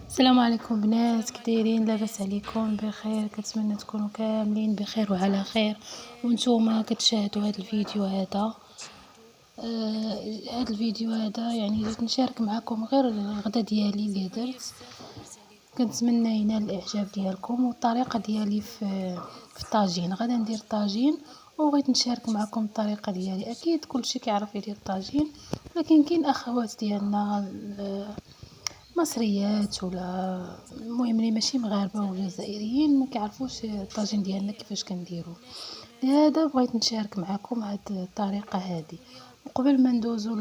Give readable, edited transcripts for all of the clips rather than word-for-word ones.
السلام عليكم بنات، كدايرين؟ لاباس عليكم؟ بخير؟ كنتمنى تكونوا كاملين بخير وعلى خير. وانتوما كتشاهدوا هذا الفيديو هذا. هذا الفيديو هذا يعني جيت نشارك معكم غير الغدا ديالي اللي درت. كنتمنى ينال الاعجاب ديالكم. والطريقه ديالي في الطاجين، غادا ندير طاجين وبغيت نشارك معكم الطريقه ديالي. اكيد كلشي كيعرف يدير الطاجين، ولكن كاين اخوات ديالنا مصريات ولا المهم اللي ماشي مغاربه ولا جزائريين ما كيعرفوش الطاجين ديالنا كيفاش كنديرو. لهذا بغيت نشارك معكم هاد الطريقه هذه. وقبل ما ندوزو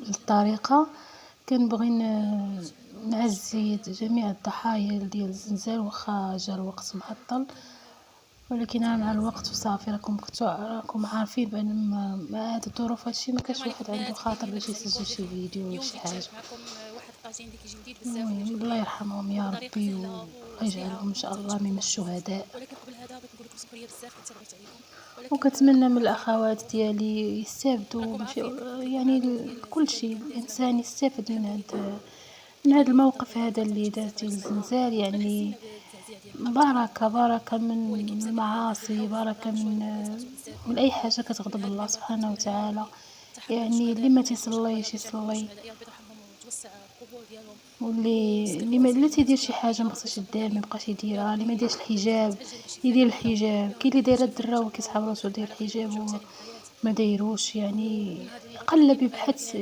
للطريقه، كنبغي نعزي جميع الضحايا ديال الزلزال، واخا جا الوقت معطل، ولكن أنا مع الوقت وصافي. راكم عارفين بان مع هاد الظروف هادشي ما كانش واحد عنده خاطر باش يسجل شي فيديو ولا شي حاجه. المهم الله يرحمهم يا ربي ويجعلهم ان شاء الله من الشهداء. وكتمنى من الاخوات ديالي يستافدوا يعني كل شيء الانسان يستافد من هذا الموقف هذا اللي دارتي الزلزال. يعني بركة من المعاصي، بركة من أي حاجة كتغضب الله سبحانه وتعالى. يعني اللي ما تيصليش يصلي، واللي ما تيدير شي حاجة ما خصهاش يدير ما يبقاش يديرها. اللي ما ديرش الحجاب يدير الحجاب. كاين اللي دايره الدرا وكيسحب راسو داير الحجاب وما دايروش. يعني قلبي بحث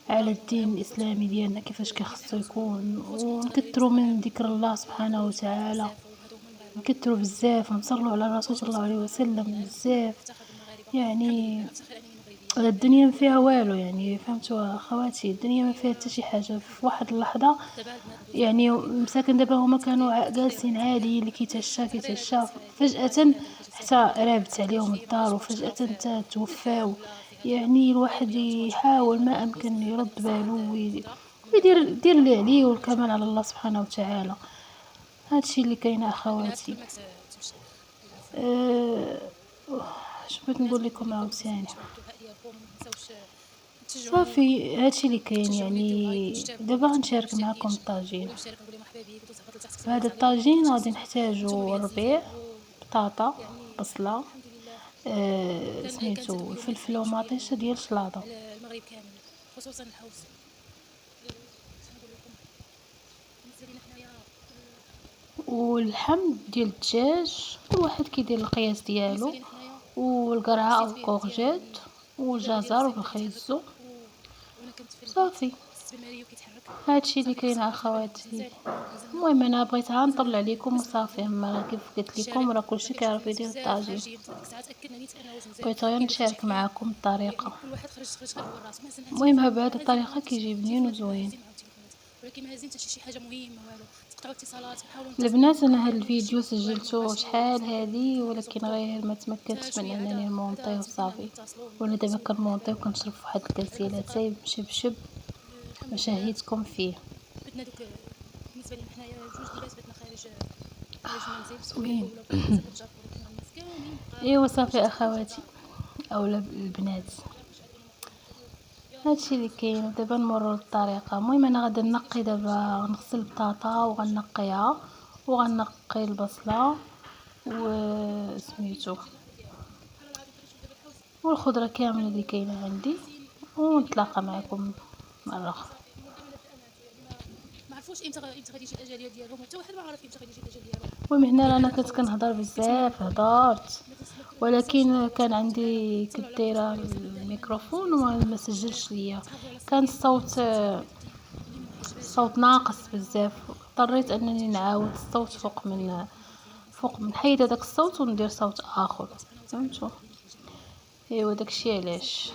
على الدين الاسلامي ديالنا كيفاش كيخصو يكون، ونكثروا من ذكر الله سبحانه وتعالى، نكثروا بزاف ونصلوا على الرسول صلى الله عليه وسلم بزاف. يعني الدنيا ما فيها والو، يعني فهمتوا اخواتي؟ الدنيا ما فيها حتى شي حاجه. في واحد اللحظه يعني مساكن دابا هما كانوا جالسين عادي، اللي كيتعشى فجاه حتى رابت عليهم الدار وفجاه حتى توفاو. يعني الواحد يحاول ما امكن يرد باله ويدير اللي عليه، والكمال على الله سبحانه وتعالى. هادشي اللي كاين اخواتي. اش بغيت نقول لكم عاوتاني؟ صافي هادشي اللي كاين. يعني دابا غنشارك معكم الطاجين. فهذا الطاجين غادي نحتاجو الربيع، بطاطا، بصله، سميتو الفلفل ومطيشه ديال الشلاضه، واللحم ديال الدجاج كل واحد كيدير القياس ديالو، والقرعه او الكورجيت، والجزر والخيزو. صافي هادشي اللي كاين اخواتي. المهم انا بغيتها نطلع عليكم وصافي. اما كيف قلت لكم راه كلشي كيعرف يدير الطاجين. بغيت غير نشارك معكم الطريقه. المهم بهذه الطريقه كيجي بنين وزوين. البنات انا هاد الفيديو سجلته شحال هادي، ولكن غير ما تمكنتش من انني نمونطيه وصافي. وانا دابا كنمونطي وكنشرب واحد الكاس ديال اتاي مشبشب مشاهدكم فيه. زوين. ايوا صافي اخواتي اولا البنات، هادشي اللي كاين. دابا نمروا للطريقه. المهم انا غادي نقي دابا، غنغسل البطاطا وغنقيها، وغنقي البصله وسميتو والخضره كامله اللي كاينه عندي، ونتلاقى معكم مره اخرى. المهم هنا رانا كنت كنهضر بزاف هضرت، ولكن كان عندي كنت دايره الميكروفون وما سجلش ليا. كان الصوت ناقص بزاف، اضطريت انني نعاود الصوت فوق من حيد هذاك الصوت وندير صوت اخر. فهمتوا؟ ايوا داكشي علاش.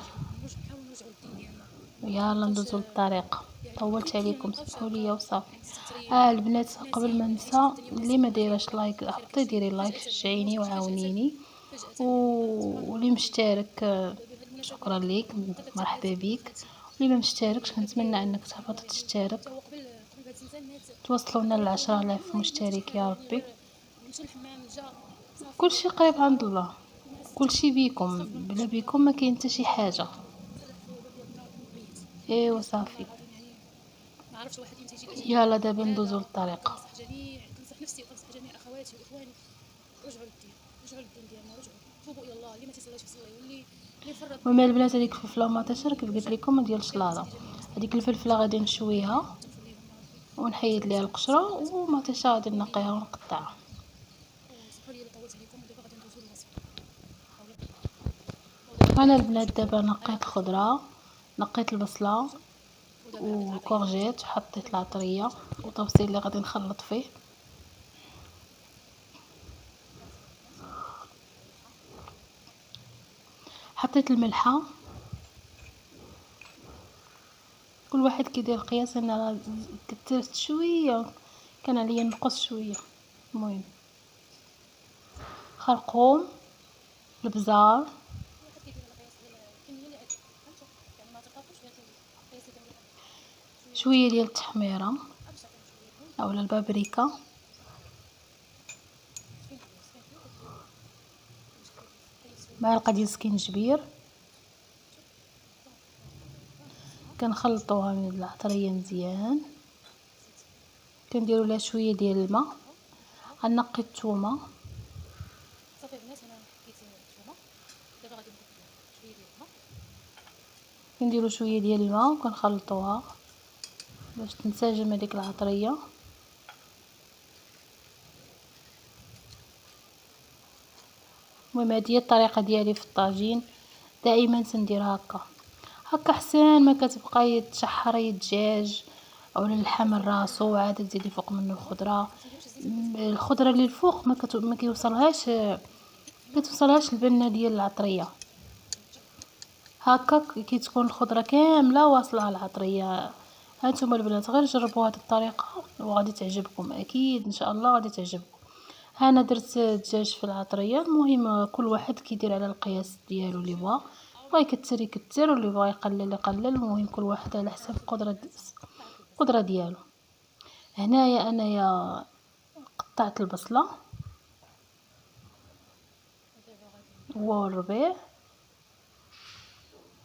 يلا ندوزو للطريقه. طولت عليكم سمحوا لي وصافي. البنات قبل ما ننسى، اللي ما دايرهش لايك هبطي ديري لايك، شجعيني وعاونيني. واللي مشترك شكرا ليك، مرحبا بيك. واللي ما مشتركش كنتمنى انك تهبط تشترك. توصلونا ل10,000 مشترك يا ربي. كلشي قريب عند الله، كلشي بيكم، بلا بيكم ما كاين حتى شي حاجه. ايوا صافي يلا دابا ندوزو للطريقه. كنصح نفسي وكنصح جميع اخواتي واخواني، رجعوا للدين، رجعوا للدين ديالنا، رجعوا توبوا الى الله. اللي ما تيصليش يصلي، واللي فرط المهم البنات هذيك الفلفله مطيشه كيف قلت لكم ما ديالش لاضه. هذيك الفلفله غادي نشويها ونحيد ليها القشره، ومطيشه غادي نقيها ونقطعها. سمحوا لي الا طولت عليكم. ودابا غادي ندوزو للوصفه. انا البنات دابا نقيت الخضره، نقيت البصله والكورجيت، وحطيت العطريه وطبسيل اللي غادي نخلط فيه. حطيت الملحه، كل واحد كيدير قياس. انا كثرت شويه، كان عليا نقص شويه. المهم خرقوم، البزار، شويه ديال التحميره اولا البابريكا، معلقه ديال السكينجبير. كنخلطوها من العطريه مزيان، كنديروا لها شويه ديال الماء. غنقي الثومه، صافي البنات انا حطيت الثومه. دابا غادي نضيف شويه ديال الماء، كنديروا شويه ديال الماء وكنخلطوها باش تنسجم هذيك العطريه. المهم هذه هي الطريقه ديالي في الطاجين، دائما تندير هكا حسن ما كتبقاي تشحري الدجاج او اللحم راسو عاد تزيدي فوق منه الخضره. الخضره اللي الفوق ما كتوصلهاش البنه ديال العطريه. هكا كي تكون الخضره كامله واصله العطريه. هانتوما البنات غير جربوا هذه الطريقه وغادي تعجبكم، اكيد ان شاء الله غادي تعجبكم. انا درت الدجاج في العطريه. المهم كل واحد كيدير على القياس ديالو، اللي بغا يكثر يكثر، واللي بغا يقلل يقلل. المهم كل واحد على حسب القدره ديالو. هنايا انايا قطعت البصله والربيع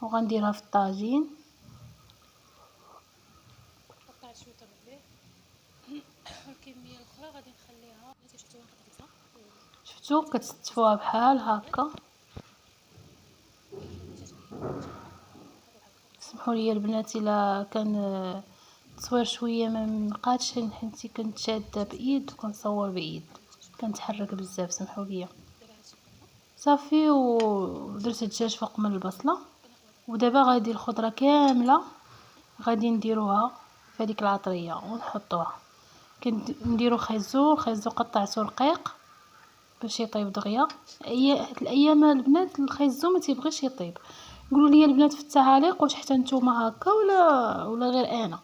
وغنديرها في الطاجين. قطعت شويه الربيع. الكميه الاخرى غادي نخليها. شفتوها قطعتها، شفتوا كتستفوها بحال هكا. سمحوا لي البنات الا كان التصوير شويه ما مبقاتش، حيت كنت شاده بايد وكنصور بايد، كنتحرك بزاف، سمحوا لي. صافي ودرت الدجاج فوق من البصله. ودابا غادي الخضره كامله غادي نديروها في هذيك العطريه ونحطوها. كنديروا خيزو قطعته رقيق باش يطيب دغيا. هاد الايام البنات الخيزو ما تيبغيش يطيب. قولوا لي البنات في التعاليق واش حتى نتوما هكا ولا غير انا.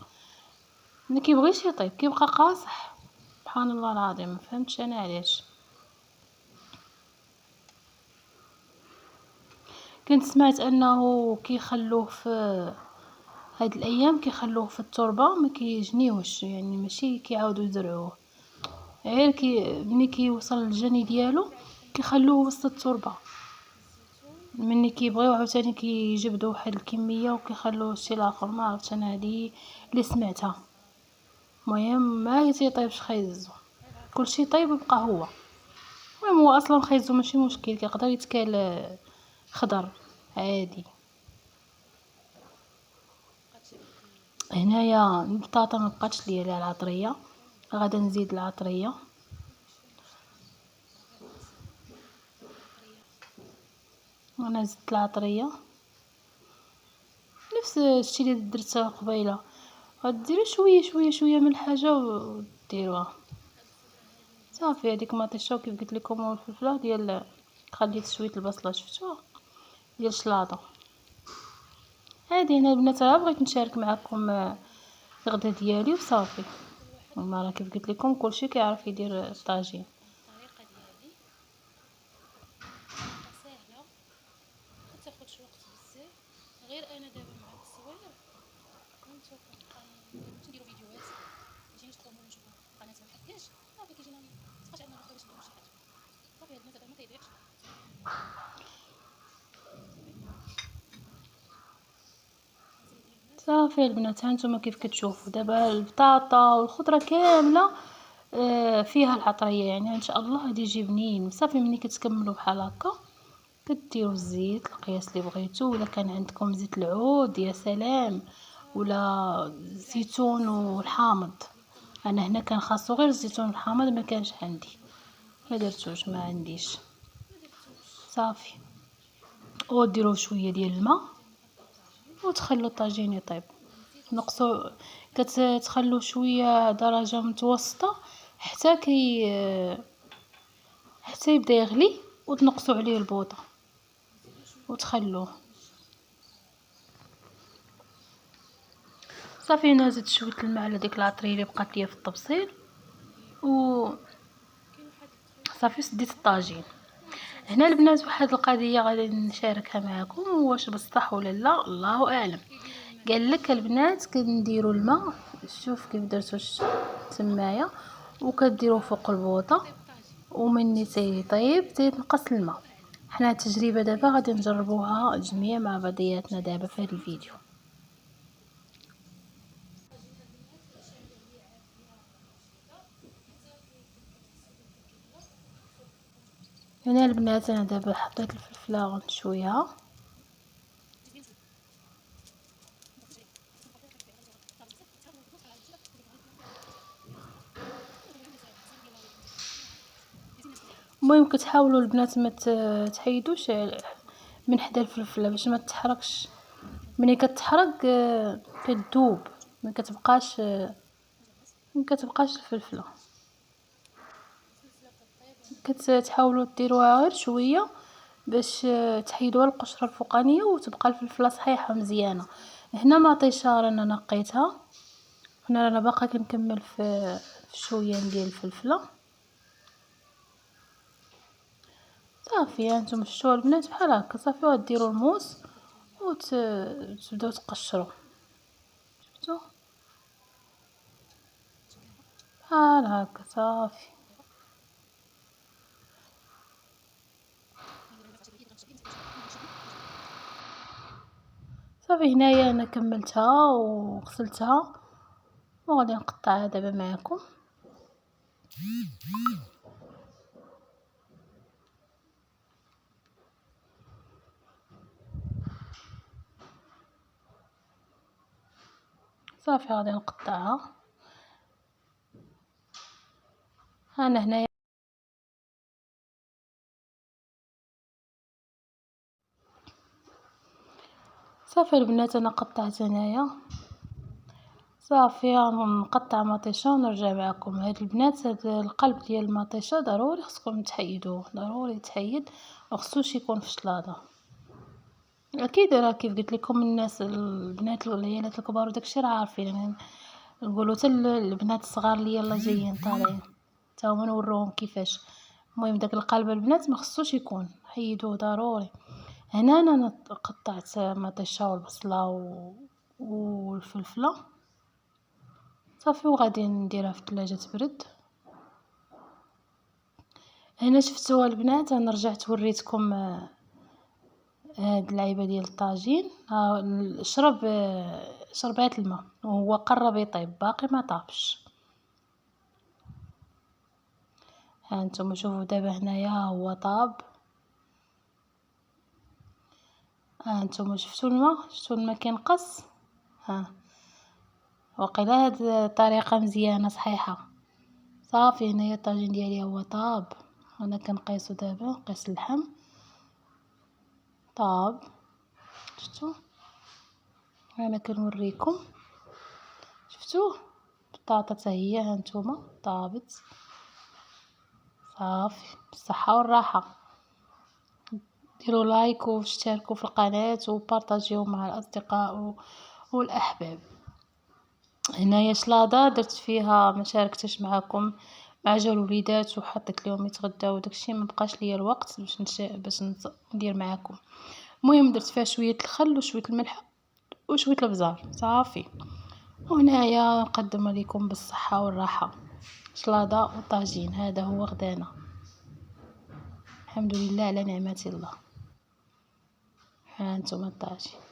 ما كيبغيش يطيب، كيبقى قاصح. سبحان الله العظيم، ما فهمتش انا علاش. كنت سمعت انه كيخلوه في هاد الايام كيخلوه في التربه ما كيجنيوش، يعني ماشي كيعاودوا يزرعوه، غير ملي كيوصل الجني ديالو كيخلوه وسط التربه. مني كيبغيو عاوتاني كيجبدوا واحد الكميه وكيخلوه الشي الاخر. ما عرفتش انا، هذه اللي سمعتها. المهم ما تيطيبش خيزو، كلشي طيب يبقى هو. المهم هو اصلا خيزو ماشي مشكل، كيقدر يتكال خضر عادي. هنايا البطاطا ما بقاتش ليا على العطريه، غادا نزيد العطريه. وانا زدت العطريه نفس الشيء اللي درته قبيله. غديروا شويه من الحاجه وديروها صافي. هذيك مطيشه كيف قلت لكم، والفلفله ديال خليت شويه البصله شفتوها ديال الشلاضه. هادي هنا البنات بغيت نشارك معكم الغدا ديالي وصافي. المره كيف قلت لكم كلشي كيعرف يدير الطاجين. الطريقه ديالي سهله، ما تاخذش وقت بزاف. غير انا دابا مع التصوير هانتوما نديروا فيديوهات، ميجينيش طموح نشوفوا قناه ما حداش صافي كيجينا مابقاش عندنا وقت باش نديروا شي حاجه. صافي هاد البنات هذا ما تيضيعش. صافي البنات، هانتوما كيف كتشوفوا دابا البطاطا والخضره كامله فيها العطريه، يعني ان شاء الله غادي يجي بنين. صافي ملي كتكملوا بحال هكا كديروا الزيت القياس اللي بغيتو، ولا كان عندكم زيت العود يا سلام، ولا زيتون والحامض. انا هنا كان خاصو غير الزيتون والحامض، ما كانش عندي، ما درتوش، ما عنديش. صافي وديروا شويه ديال الماء وتخلوا الطاجين يطيب. نقصوا كتخلوا شويه درجه متوسطه حتى حتى يبدا يغلي، وتنقصوا عليه البوطه وتخلوه. صافي انا زدت شويه الماء على ديك لاطري اللي بقات ليا في الطبسيل، و صافي سديت الطاجين. هنا البنات واحد القضيه غادي نشاركها معكم، واش بصح ولا لا الله اعلم. قال لك البنات كنديروا الماء، شوف كيف درتو تمايا، وكديروا فوق البوطه، ومني تيطيب تينقص الماء. حنا التجربه دابا غادي نجربوها جميع مع بعضياتنا دابا في هذا الفيديو. هنا البنات انا دابا حطيت الفلفله شويه، المهم كتحاولوا البنات ما تحيدوش من حدا الفلفله باش ما تحرقش. ملي كتحرق كتذوب، ما كتبقاش الفلفله. كتحاولوا ديروها غير شويه باش تحيدوها القشره الفوقانيه وتبقى الفلفله صحيحه مزيانه. هنا مطيشه رانا نقيتها، هنا رانا باقا كنكمل في شويه ديال الفلفله. صافي هانتوما شفتوا البنات بحال هكا. صافي غديروا الموس وتبداو تقشروا، شفتوا بحال هكا. صافي صافي هنايا انا كملتها وغسلتها وغادي نقطعها دابا معكم. صافي غادي نقطعها انا هنايا. صافي البنات انا قطعت هنايا. صافي غنقطع مطيشه ونرجع معكم. هاد البنات هاد القلب ديال المطيشه ضروري خصكم تحيدوه، ضروري يتحيد، مخصوش يكون في الشلاضه. اكيد راه كيف قلت لكم الناس البنات والعيالات الكبار وداكشي راه عارفين، يعني نقولوا حتى البنات الصغار اللي يلا جايين طالعين تا هما نوروهم كيفاش. المهم داك القلب البنات ما خصوش يكون، حيدوه ضروري. هنا انا قطعت مطيشه والبصله والفلفله. صافي وغادي نديرها في الثلاجه تبرد. هنا شفتوا البنات انا رجعت وريتكم هاد اللعيبه ديال الطاجين. شربات الماء وهو قرب يطيب، باقي ما طابش. ها انتم شوفوا دابا هنايا هو طاب. ها انتم شفتوا الماء كينقص. ها وقيلا هاد الطريقه مزيانه صحيحه. صافي هنايا الطاجين ديالي هو طاب. انا كنقيسو دابا، نقيس اللحم طاب. شفتوا انا كنوريكم، شفتوا البطاطا حتى هي هانتوما طابت. صافي بالصحه والراحه. ديروا لايك واشتركوا في القناه وبارطاجيو مع الاصدقاء والاحباب. هنايا شلاضه درت فيها ما شاركتش معكم، مع جا الوليدات وحطيت لهم يتغداو وداكشي، ما بقاش ليا الوقت باش ندير معكم. المهم درت فيها شويه الخل وشويه الملح وشويه الابزار. صافي وهنايا نقدم لكم بالصحه والراحه شلاضه وطاجين. هذا هو غدانا، الحمد لله على نعمه الله. ها انتم الطاجين.